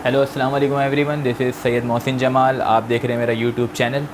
Hello अस्सलाम वालेकुम everyone, this is Syed Mohsin Jamal. आप देख रहे हैं मेरा यूट्यूब चैनल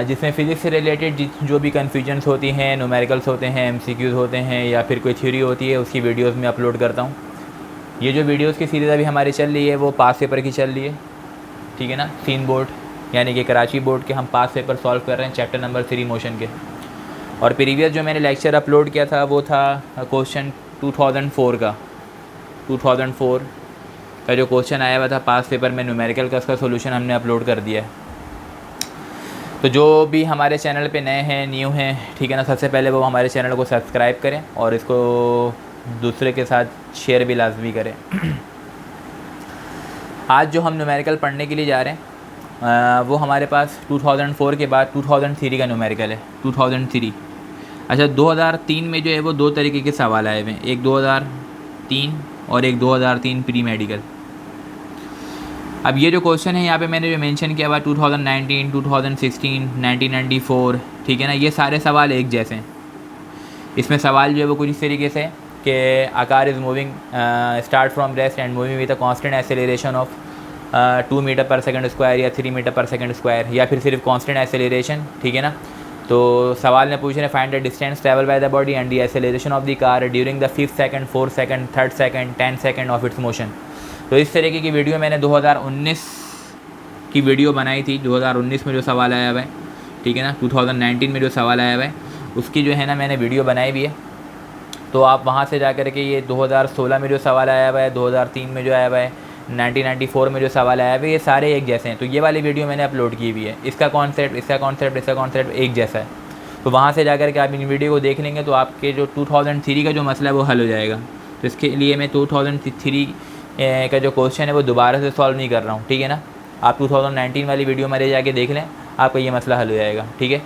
जिसमें फ़िज़िक्स से रिलेटेड जो भी कन्फ्यूजन्स होती हैं, न्यूमेरिकल्स होते हैं, एमसीक्यूज़ होते हैं या फिर कोई थ्योरी होती है, उसकी वीडियोस में अपलोड करता हूँ। ये जो वीडियोस की सीरीज़ अभी हमारी चल रही है वो पास पेपर की चल रही है, ठीक है ना। सीन बोर्ड यानी कि कराची बोर्ड के हम पास पेपर सॉल्व कर रहे हैं, चैप्टर नंबर 3 मोशन के। और प्रीवियस जो मैंने लेक्चर अपलोड किया था वो था क्वेश्चन 2004 का। 2004 का जो क्वेश्चन आया हुआ था पास पेपर में न्यूमेरिकल का, उसका सोल्यूशन हमने अपलोड कर दिया है। तो जो भी हमारे चैनल पे नए हैं, न्यू हैं, ठीक है ना, सबसे पहले वो हमारे चैनल को सब्सक्राइब करें और इसको दूसरे के साथ शेयर भी लाजमी करें। आज जो हम न्यूमेरिकल पढ़ने के लिए जा रहे हैं वो हमारे पास 2004 के बाद 2003 का न्यूमेरिकल है। 2003 अच्छा 2003 में जो है वो दो तरीके के सवाल आए हुए हैं, एक 2003 और एक 2003 प्री मेडिकल। अब ये जो क्वेश्चन है यहाँ पे मैंने जो मेंशन किया हुआ 2019, 2016, 1994, ठीक है ना, ये सारे सवाल एक जैसे हैं। इसमें सवाल जो है वो कुछ इस तरीके से कि a car is moving start from rest and moving with a constant acceleration of 2 meter per second square या 3 मीटर पर सेकंड स्क्वायर, या फिर सिर्फ कांस्टेंट एक्सेलरेशन, ठीक है ना। तो सवाल में पूछ रहे हैं find the distance travel by the body and the acceleration of the car during the 5th second, 4th second, 3rd second, 10th second of its motion. तो इस तरीके की वीडियो मैंने 2019 की वीडियो बनाई थी। 2019 में जो सवाल आया हुआ है, ठीक है ना, 2019 में जो सवाल आया हुआ है उसकी जो है ना मैंने वीडियो बनाई भी है। तो आप वहाँ से जा कर के ये 2016 में जो सवाल आया हुआ है, 2003 में जो आया हुआ है, 1994 में जो सवाल आया हुआ है, ये सारे एक जैसे हैं। तो ये वाली वीडियो मैंने अपलोड की हुई है। इसका कॉन्सेप्ट, इसका कॉन्सेप्ट, इसका कॉन्सेप्ट एक जैसा है। तो वहाँ से जा कर के आप इन वीडियो को देख लेंगे तो आपके जो 2003 का जो मसला है वो हल हो जाएगा। तो इसके लिए मैं 2003 का जो क्वेश्चन है वो दोबारा से सॉल्व नहीं कर रहा हूँ, ठीक है ना। आप 2019 वाली वीडियो मेरे जाके देख लें, आपका ये मसला हल हो जाएगा, ठीक है।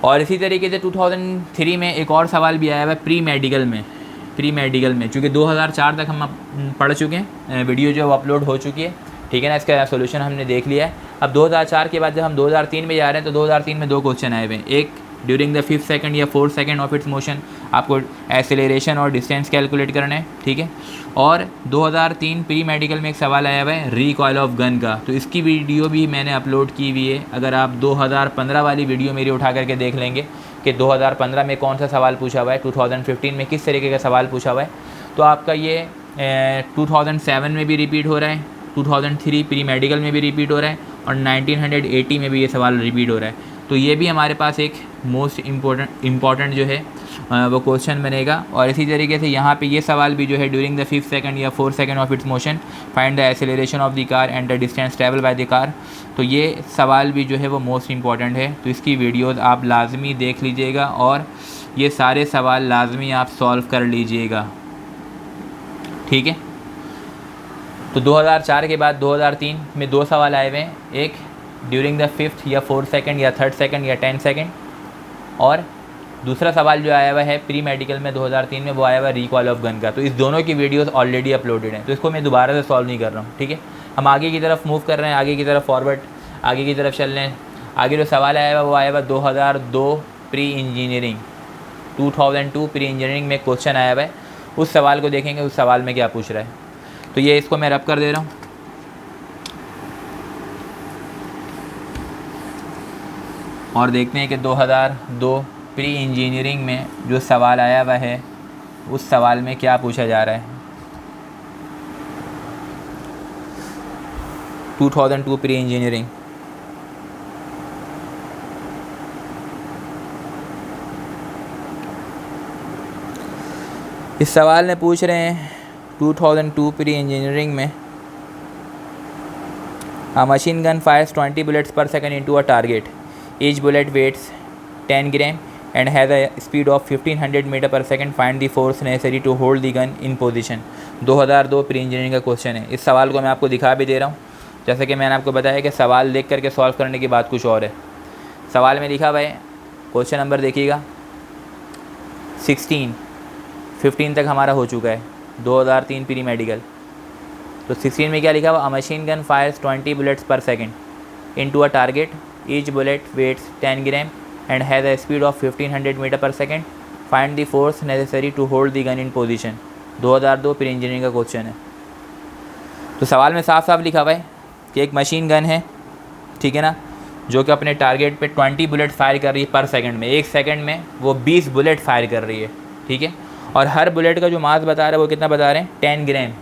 और इसी तरीके से 2003 में एक और सवाल भी आया हुआ है प्री मेडिकल में, चूँकि 2004 तक हम पढ़ चुके हैं, वीडियो जो अपलोड हो चुकी है, ठीक है ना। इसका सोल्यूशन हमने देख लिया है। अब 2004 के बाद जब हम 2003 में जा रहे हैं तो 2003 में दो क्वेश्चन आए हुए हैं। एक ड्यूरिंग द 5th सेकंड या 4th second of its motion, आपको एक्सेलरेशन और डिस्टेंस कैलकुलेट करना है, ठीक है। और 2003 प्री मेडिकल में एक सवाल आया हुआ है रिकॉइल ऑफ गन का, तो इसकी वीडियो भी मैंने अपलोड की हुई है। अगर आप 2015 वाली वीडियो मेरी उठा करके देख लेंगे कि 2015 में कौन सा सवाल पूछा हुआ है, 2015 में किस तरीके का सवाल पूछा हुआ है, तो आपका ये 2007 में भी रिपीट हो रहा है, 2003 प्री मेडिकल में भी रिपीट हो रहा है और 1980 में भी ये सवाल रिपीट हो रहा है। तो ये भी हमारे पास एक मोस्ट इम्पॉर्टेंट जो है वो क्वेश्चन बनेगा। और इसी तरीके से यहाँ पे ये सवाल भी जो है ड्यूरिंग द 5th सेकंड या 4th second of its motion find the acceleration of the car and the distance travel by the car, तो ये सवाल भी जो है वो मोस्ट इम्पॉर्टेंट है। तो इसकी वीडियोज़ आप लाजमी देख लीजिएगा और ये सारे सवाल लाजमी आप सॉल्व कर लीजिएगा, ठीक है। तो 2004 के बाद 2003 में दो सवाल आए हुए हैं, एक ड्यूरिंग द 5th या 4th सेकंड या 3rd सेकंड या 10th सेकंड, और दूसरा सवाल जो आया हुआ है प्री मेडिकल में 2003 में वो आया हुआ रिकॉल ऑफ गन का। तो इस दोनों की वीडियोस ऑलरेडी अपलोडेड हैं, तो इसको मैं दोबारा से सॉल्व नहीं कर रहा हूँ, ठीक है। हम आगे की तरफ मूव कर रहे हैं, आगे की तरफ फॉरवर्ड, आगे की तरफ चल रहे हैं। आगे जो सवाल आया हुआ वो आया हुआ 2002 प्री इंजीनियरिंग, 2002 प्री इंजीनियरिंग में क्वेश्चन आया हुआ है। उस सवाल को देखेंगे, उस सवाल में क्या पूछ रहा है। तो ये इसको मैं रब कर दे रहा हूँ। और देखते हैं कि 2002 प्री इंजीनियरिंग में जो सवाल आया हुआ है उस सवाल में क्या पूछा जा रहा है। 2002 प्री इंजीनियरिंग, इस सवाल में पूछ रहे हैं 2002 प्री इंजीनियरिंग में a machine gun fires 20 bullets per second into a target. Each bullet weighs 10 gram and has a speed of 1500 meter per second. Find the force necessary to hold the gun in position. 2002 pre engineering का question है। इस सवाल को मैं आपको दिखा भी दे रहा हूँ। जैसे कि मैंने आपको बताया कि सवाल देख करके सॉल्व करने की बात कुछ और है। सवाल में लिखा हुआ है, क्वेश्चन नंबर देखिएगा 15 तक हमारा हो चुका है 2003 प्री मेडिकल। तो 16 में क्या लिखा हुआ, a machine gun fires 20 bullets per second into a target, each bullet weights 10 gram and has a speed of 1500 metre per second, find the force necessary to hold the gun in position. 2002 pre engineering का question है। तो सवाल में साफ साफ लिखा हुआ है कि एक मशीन गन है, ठीक है ना, जो कि अपने टारगेट पे 20 बुलेट फायर कर रही है पर सेकंड में। एक सेकंड में वो 20 बुलेट फायर कर रही है, ठीक है। और हर बुलेट का जो मास बता रहा है वो कितना बता रहे हैं, 10 ग्राम।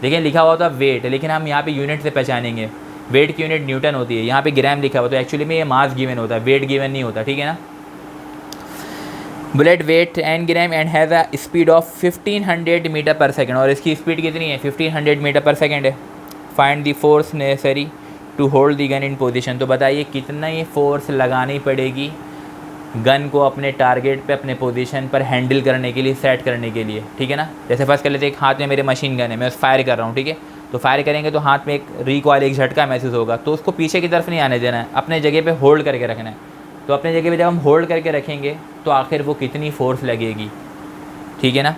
देखिए लिखा हुआ था वेट, लेकिन हम यहाँ पे यूनिट से पहचानेंगे। वेट की यूनिट न्यूटन होती है, यहाँ पे ग्राम लिखा हुआ, तो एक्चुअली में ये मास गिवन होता है, वेट गिवन नहीं होता, ठीक है ना। Bullet weight 10 gram and has a speed of 1500 metre per second, और इसकी स्पीड कितनी है, 1500 मीटर पर सेकंड है। Find the force necessary to hold the gun in position. तो बताइए कितना ये फोर्स लगानी पड़ेगी गन को अपने टारगेट पे, अपने पोजीशन पर हैंडल करने के लिए, सेट करने के लिए, ठीक है ना। जैसे फर्स्ट कर लेते, एक हाथ में मेरे मशीन गन है, मैं फायर कर रहा हूँ, ठीक है। तो फायर करेंगे तो हाथ में एक रिकॉइल, एक झटका महसूस होगा, तो उसको पीछे की तरफ नहीं आने देना है, अपने जगह पे होल्ड करके रखना है। तो अपने जगह पे जब हम होल्ड करके रखेंगे तो आखिर वो कितनी फोर्स लगेगी, ठीक है ना।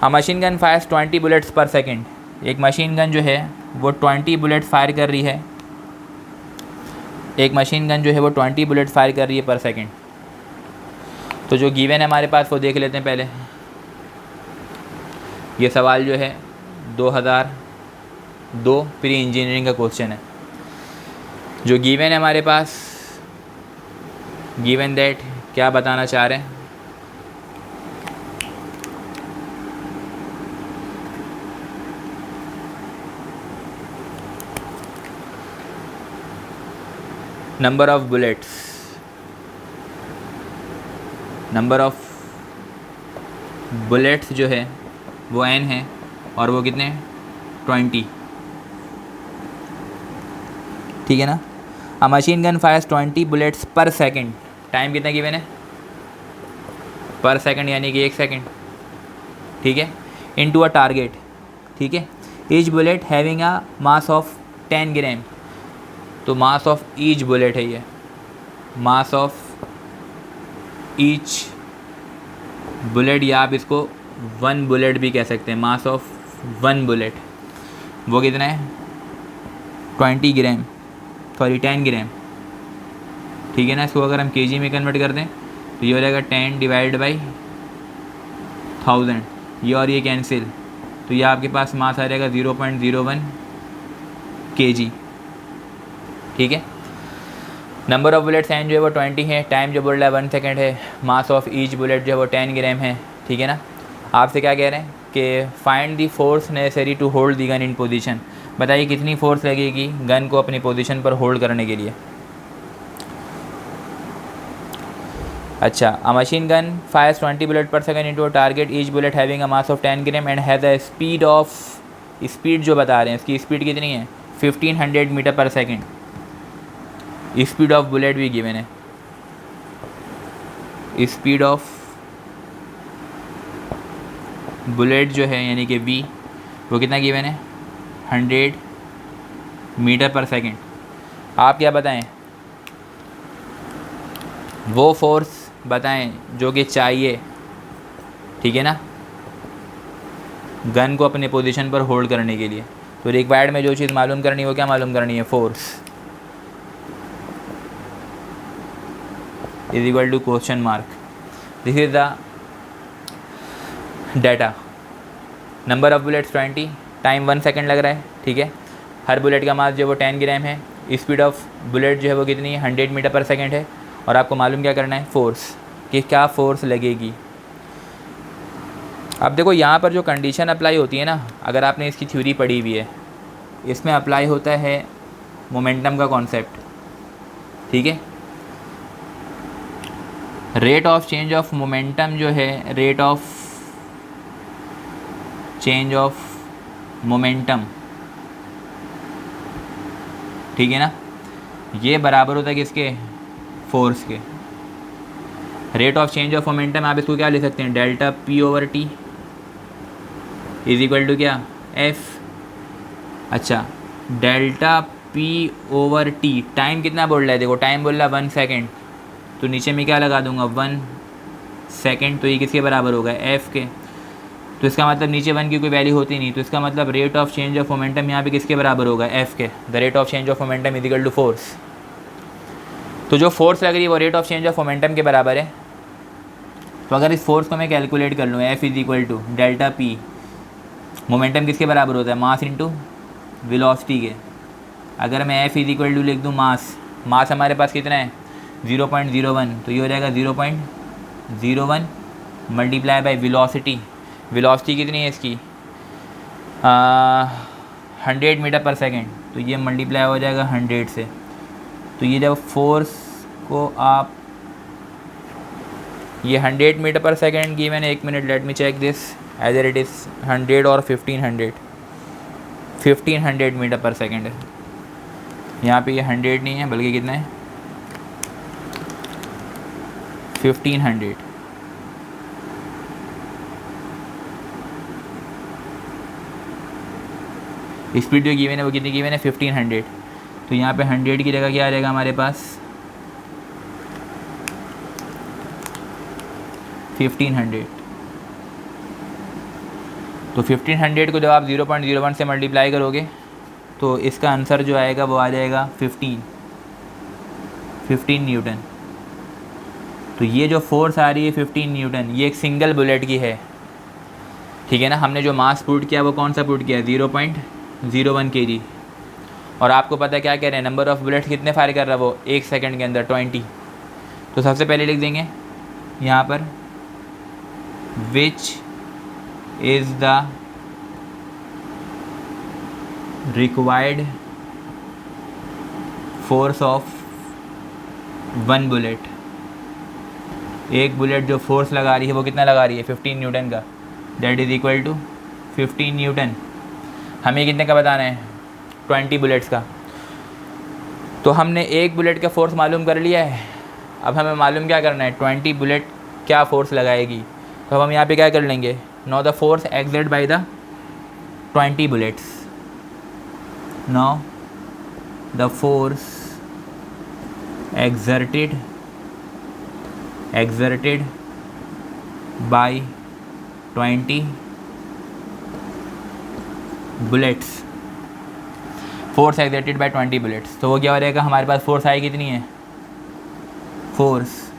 A machine gun fires 20 bullets per second. एक मशीन गन जो है वो 20 बुलेट फायर कर रही है, एक मशीन गन जो है वो 20 बुलेट फायर कर रही है पर सेकेंड। तो जो गिवन है हमारे पास वो देख लेते हैं पहले। ये सवाल जो है 2002 प्री इंजीनियरिंग का क्वेश्चन है। जो गिवन है हमारे पास, गिवन दैट क्या बताना चाह रहे हैं, number of bullets, number of bullets जो है वो n है, और वो कितने 20, ठीक है ना। A machine gun fires 20 bullets per second. Time कितना गिवन है, पर सेकंड यानी कि 1 सेकंड, ठीक है, इनटू अ टारगेट, ठीक है। Each bullet having a mass of 10 ग्राम। तो मास ऑफ ईच बुलेट है ये, मास ऑफ ईच बुलेट, या आप इसको 1 बुलेट भी कह सकते हैं। मास ऑफ 1 बुलेट वो कितना है 20 ग्राम, सॉरी 10 ग्राम, ठीक है ना। इसको अगर हम केजी में कन्वर्ट कर दें तो ये हो जाएगा 10 डिवाइड बाई 1000, ये और ये कैंसिल, तो ये आपके पास मास आ जाएगा 0.01 kg, ठीक है। नंबर ऑफ बुलेट्स एन जो है वो 20 है, टाइम जो बोल रहा है 1 सेकेंड है, मास ऑफ ईच बुलेट जो है वो 10 ग्राम है, ठीक है ना। आपसे क्या कह रहे हैं कि find the force necessary to hold the gun in position. बताइए कितनी फोर्स लगेगी गन को अपनी पोजीशन पर होल्ड करने के लिए। अच्छा, a machine gun fires 20 bullet per second into a target, each bullet having a mass of 10 gram and has a speed of, speed जो बता रहे हैं इसकी स्पीड कितनी है 1500 metre per second. Speed of bullet भी गिवन है, speed of bullet जो है यानी कि v वो कितना गिवन है 100 मीटर पर सेकंड। आप क्या बताएं, वो फोर्स बताएं जो कि चाहिए, ठीक है ना, गन को अपने पोजीशन पर होल्ड करने के लिए। तो रिक्वायर्ड में जो चीज़ मालूम करनी है वो क्या मालूम करनी है, force is equal to question mark. This is the data. Number of bullets 20, time 1 second लग रहा है, ठीक है। हर बुलेट का मास जो है वो 10 ग्राम है, स्पीड ऑफ बुलेट जो है वो कितनी है 100 मीटर पर सेकेंड है, और आपको मालूम क्या करना है फोर्स, कि क्या फोर्स लगेगी। अब देखो यहाँ पर जो कंडीशन अप्लाई होती है ना, अगर आपने इसकी थ्योरी पढ़ी हुई है, इसमें अप्लाई होता है मोमेंटम का कॉन्सेप्ट, ठीक है। Rate of change of momentum जो है, rate of change of momentum, ठीक है ना, ये बराबर होता है किसके, फोर्स के। Rate of change of momentum आप इसको क्या ले सकते हैं, delta p over T is equal to क्या, f। अच्छा, delta p over T, time कितना बोल रहा है, देखो टाइम बोल रहा है 1 सेकेंड, तो नीचे में क्या लगा दूंगा 1 सेकेंड, तो ये किसके बराबर होगा f के। तो इसका मतलब नीचे 1 की कोई वैल्यू होती नहीं, तो इसका मतलब rate of change of momentum यहाँ पे किसके बराबर होगा, f के। The rate of change of momentum is equal to force. तो जो फोर्स लग रही है वो rate of change of momentum के बराबर है। तो अगर इस फोर्स को मैं कैलकुलेट कर लूँ, f is equal to delta p momentum किसके बराबर होता है? मास इंटू वेलोसिटी के। अगर मैं F इज इक्वल टू लिख दूँ मास हमारे पास कितना है 0.01, तो ये हो जाएगा 0.01 मल्टीप्लाई बाई वेलोसिटी। वेलोसिटी कितनी है इसकी 100 मीटर पर सेकेंड, तो ये मल्टीप्लाई हो जाएगा 100 से। तो ये जब फोर्स को आप ये 100 मीटर पर सेकेंड की मैंने, 1 minute let me check this as it is 100 और 1500 मीटर पर सेकेंड है। यहाँ पे ये 100 नहीं है बल्कि कितना है 1500। स्पीड जो गिवन है वो कितनी गिवन है 1500। तो यहाँ पे 100 की जगह क्या आ जाएगा हमारे पास 1500। तो 1500 को जब आप 0.01 से मल्टीप्लाई करोगे तो इसका आंसर जो आएगा वो आ जाएगा 15 न्यूटन। तो ये जो फोर्स आ रही है 15 न्यूटन, ये एक सिंगल बुलेट की है, ठीक है ना। हमने जो मास पुट किया वो कौन सा पुट किया 0.01 kg। और आपको पता है क्या कह रहे हैं, नंबर ऑफ़ बुलेट्स कितने फायर कर रहा है वो 1 सेकंड के अंदर 20। तो सबसे पहले लिख देंगे यहाँ पर विच is the required force of 1 bullet. एक बुलेट जो फोर्स लगा रही है वो कितना लगा रही है 15 न्यूटन का, that is equal to 15 newton. हमें कितने का बताना है 20 बुलेट्स का। तो हमने एक बुलेट का फोर्स मालूम कर लिया है, अब हमें मालूम क्या करना है 20 बुलेट क्या फोर्स लगाएगी। तो अब हम यहाँ पे क्या कर लेंगे, know the force exerted by the 20 bullets. Now the force exerted by 20 bullets, force exerted by 20 bullets. तो वो क्या हो रहेगा हमारे पास फोर्स आई कितनी है, फोर्स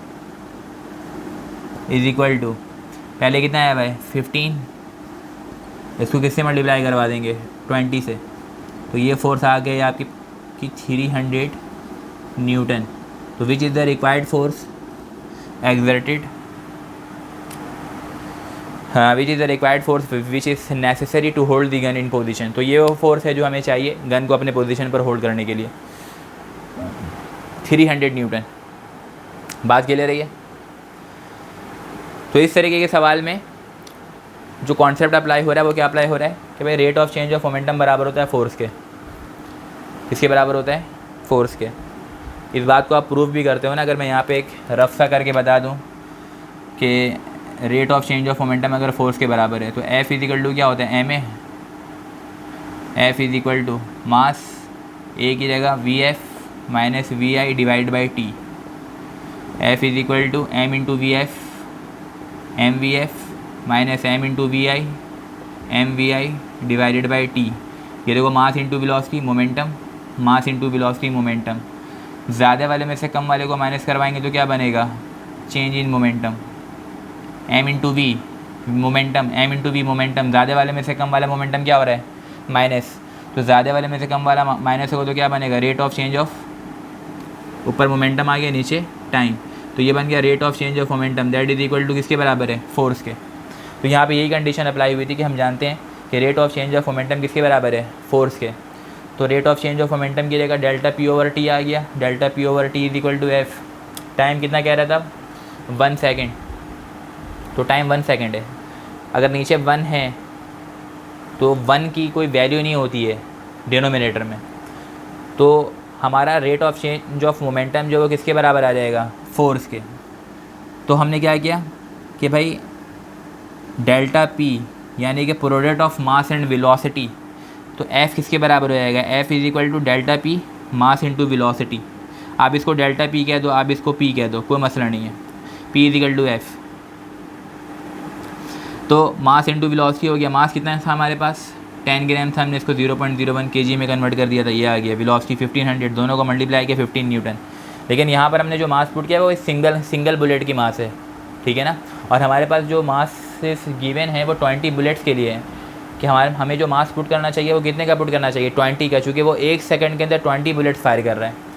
इज इक्वल टू पहले कितना आया भाई 15, इसको किससे मल्टीप्लाई करवा देंगे 20 से। तो ये फोर्स आ गई आपकी 300 न्यूटन। तो which is the required force exerted, हाँ which is the required force which is necessary to hold the gun in position. तो ये वो फोर्स है जो हमें चाहिए गन को अपने पोजीशन पर होल्ड करने के लिए 300 न्यूटन। बात क्लियर रही है। तो इस तरीके के सवाल में जो कॉन्सेप्ट अप्लाई हो रहा है वो क्या अप्लाई हो रहा है कि भाई rate of change of momentum बराबर होता है फोर्स के। किसके बराबर होता है, फोर्स के। इस बात को आप प्रूफ भी करते हो ना। अगर मैं यहाँ पे एक रफ सा करके बता दूँ कि rate of change of momentum अगर फोर्स के बराबर है तो F इज इक्वल टू क्या होता है ma, F is equal to mass A की जगह VF minus VI divide by T। F is equal to M into VF MVF minus M into VI MVI divided by T। ये देखो mass into velocity momentum, mass into velocity momentum. ज़्यादा वाले में से कम वाले को माइनस करवाएंगे तो क्या बनेगा change in momentum. M into V momentum, M into V momentum. ज़्यादा वाले में से कम वाला मोमेंटम क्या हो रहा है माइनस, तो ज़्यादा वाले में से कम वाला माइनस होगा तो क्या बनेगा रेट ऑफ चेंज ऑफ, ऊपर मोमेंटम आ गया नीचे टाइम, तो ये बन गया rate of change of momentum that is equal to किसके बराबर है फोर्स के। तो यहाँ पे यही कंडीशन अप्लाई हुई थी कि हम जानते हैं कि rate of change of momentum किसके बराबर है फोर्स के। तो rate of change of momentum की जगह डेल्टा P ओवर T आ गया, delta P over T is equal to F। Time कितना कह रहा था 1 सेकेंड, तो टाइम 1 सेकेंड है। अगर नीचे 1 है तो 1 की कोई वैल्यू नहीं होती है डिनोमिनेटर में, तो हमारा rate of change of momentum जो वो किसके बराबर आ जाएगा फोर्स के। तो हमने क्या किया कि भाई डेल्टा P यानी कि product of mass and velocity, तो F किसके बराबर हो जाएगा F is equal to delta P mass into velocity. आप इसको डेल्टा P कह दो, आप इसको P कह दो, कोई मसला नहीं है। P is equal to F। तो मास इंटू वेलोसिटी हो गया। मास कितना था हमारे पास 10 ग्राम था, हमने इसको 0.01 kg में कन्वर्ट कर दिया था, ये आ गया। वेलोसिटी 1500, दोनों को मल्टीप्लाई किया 15 न्यूटन। लेकिन यहाँ पर हमने जो मास पुट किया वो सिंगल बुलेट की मास है, ठीक है ना। और हमारे पास जो मास गिवन है वो 20 बुलेट्स के लिए है। कि हमें जो मास पुट करना चाहिए वो कितने का पुट करना चाहिए, 20 का, चूँकि वो 1 सेकंड के अंदर 20 बुलेट्स फायर कर रहा है।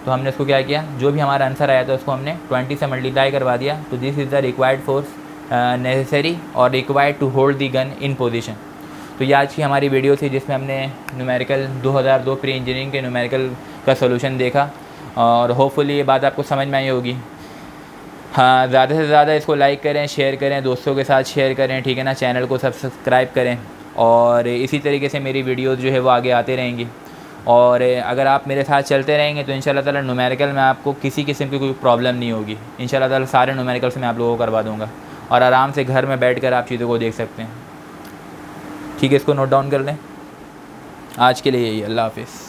तो हमने उसको क्या किया, जो भी हमारा आंसर आया था उसको हमने 20 से मल्टीप्लाई करवा दिया। तो this is the required force necessary और required to hold the gun in position. तो ये आज की हमारी वीडियो थी जिसमें हमने न्यूमेरिकल 2002 प्री इंजीनियरिंग के न्यूमेरिकल का सोल्यूशन देखा और होपफुली ये बात आपको समझ में आई होगी। हाँ, ज़्यादा से ज़्यादा इसको लाइक करें, शेयर करें, दोस्तों के साथ शेयर करें, ठीक है ना। चैनल को सब्सक्राइब करें और इसी तरीके से मेरी वीडियोज़ जो है वो आगे आते रहेंगी। और अगर आप मेरे साथ चलते रहेंगे तो इंशाल्लाह ताला न्यूमेरिकल में आपको किसी किस्म की कोई प्रॉब्लम नहीं होगी। इंशाल्लाह ताला सारे न्यूमेरिकल्स मैं आप लोगों को करवा दूँगा और आराम से घर में बैठकर आप चीज़ों को देख सकते हैं। ठीक है, इसको नोट डाउन कर लें। आज के लिए यही, अल्लाह हाफ़िज़।